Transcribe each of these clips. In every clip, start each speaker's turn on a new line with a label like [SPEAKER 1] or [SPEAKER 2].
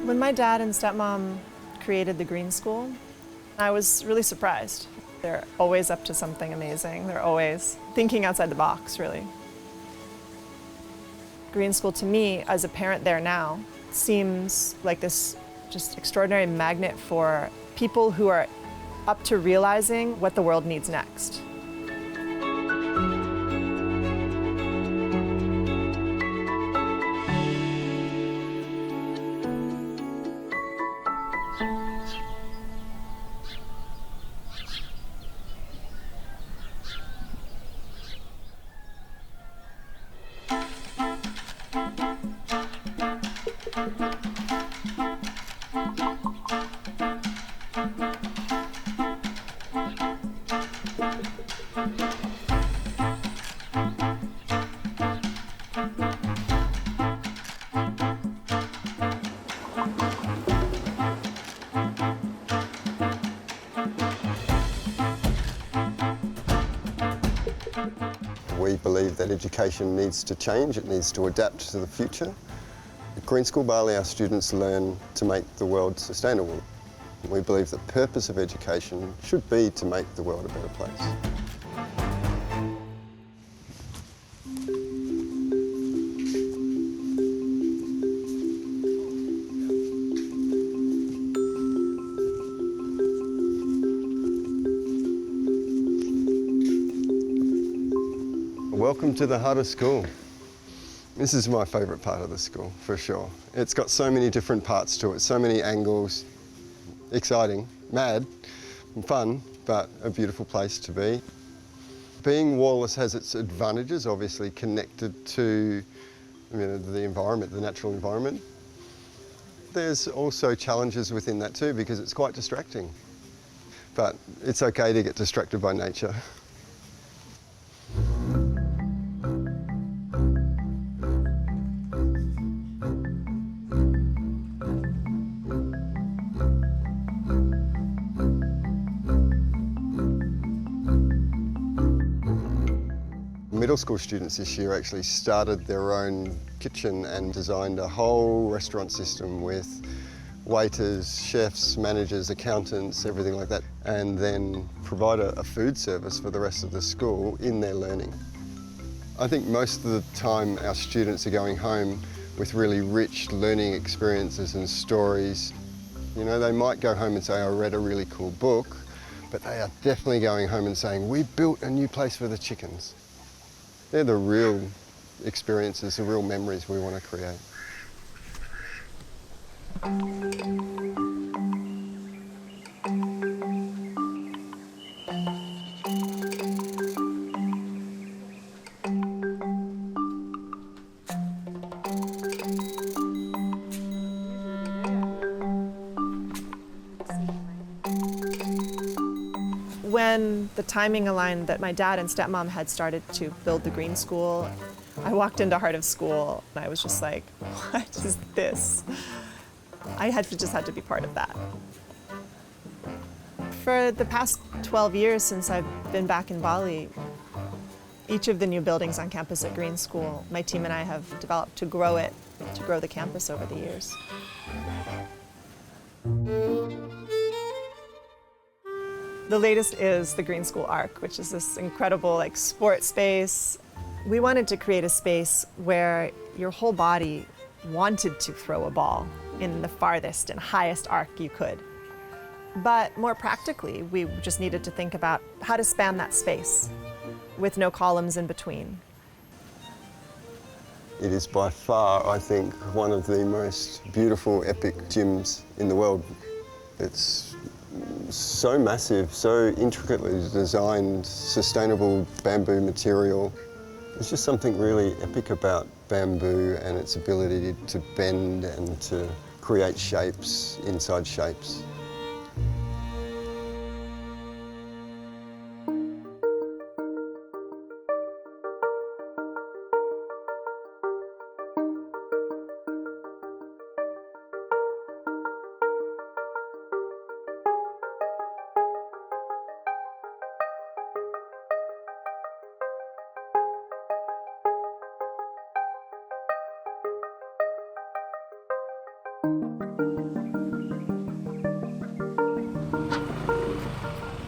[SPEAKER 1] When my dad and stepmom created the Green School, I was really surprised. They're always up to something amazing. They're always thinking outside the box, really. Green School, to me, as a parent there now, seems like this just extraordinary magnet for people who are up to realizing what the world needs next.
[SPEAKER 2] We believe that education needs to change, it needs to adapt to the future. At Green School Bali, our students learn to make the world sustainable. We believe the purpose of education should be to make the world a better place. Welcome to the heart of school. This is my favourite part of the school, for sure. It's got so many different parts to it, so many angles. Exciting, mad, and fun, but a beautiful place to be. Being Wallace has its advantages, obviously connected to the environment, the natural environment. There's also challenges within that too, because it's quite distracting. But it's okay to get distracted by nature. Middle school students this year actually started their own kitchen and designed a whole restaurant system with waiters, chefs, managers, accountants, everything like that, and then provide a food service for the rest of the school in their learning. I think most of the time our students are going home with really rich learning experiences and stories. You know, they might go home and say, I read a really cool book, but they are definitely going home and saying, we built a new place for the chickens. They're the real experiences, the real memories we want to create.
[SPEAKER 1] When the timing aligned that my dad and stepmom had started to build the Green School, I walked into Heart of School and I was just like, what is this? I just had to be part of that. For the past 12 years since I've been back in Bali, each of the new buildings on campus at Green School, my team and I have developed to grow the campus over the years. The latest is the Green School Arc, which is this incredible sport space. We wanted to create a space where your whole body wanted to throw a ball in the farthest and highest arc you could. But more practically, we just needed to think about how to span that space with no columns in between.
[SPEAKER 2] It is by far, I think, one of the most beautiful, epic gyms in the world. It's so massive, so intricately designed, sustainable bamboo material. There's just something really epic about bamboo and its ability to bend and to create shapes inside shapes.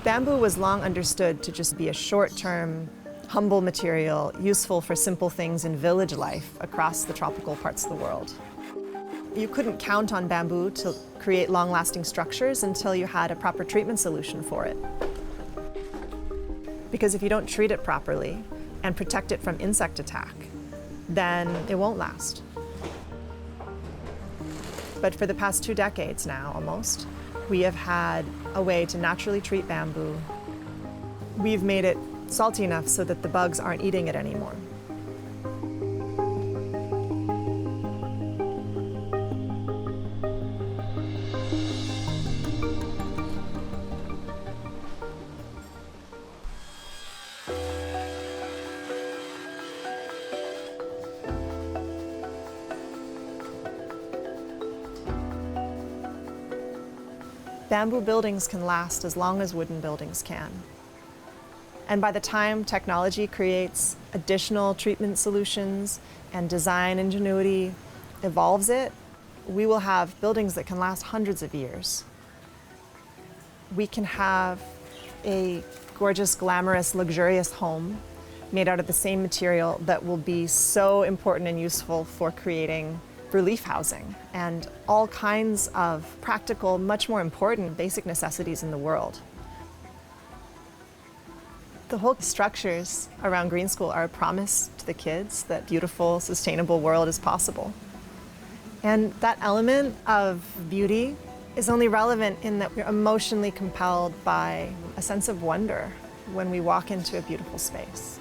[SPEAKER 1] Bamboo was long understood to just be a short-term, humble material useful for simple things in village life across the tropical parts of the world. You couldn't count on bamboo to create long-lasting structures until you had a proper treatment solution for it. Because if you don't treat it properly and protect it from insect attack, then it won't last. But for the past 2 decades now, almost, we have had a way to naturally treat bamboo. We've made it salty enough so that the bugs aren't eating it anymore. Bamboo buildings can last as long as wooden buildings can. And by the time technology creates additional treatment solutions and design ingenuity evolves it, we will have buildings that can last hundreds of years. We can have a gorgeous, glamorous, luxurious home made out of the same material that will be so important and useful for creating relief housing and all kinds of practical, much more important basic necessities in the world. The whole structures around Green School are a promise to the kids that beautiful, sustainable world is possible. And that element of beauty is only relevant in that we're emotionally compelled by a sense of wonder when we walk into a beautiful space.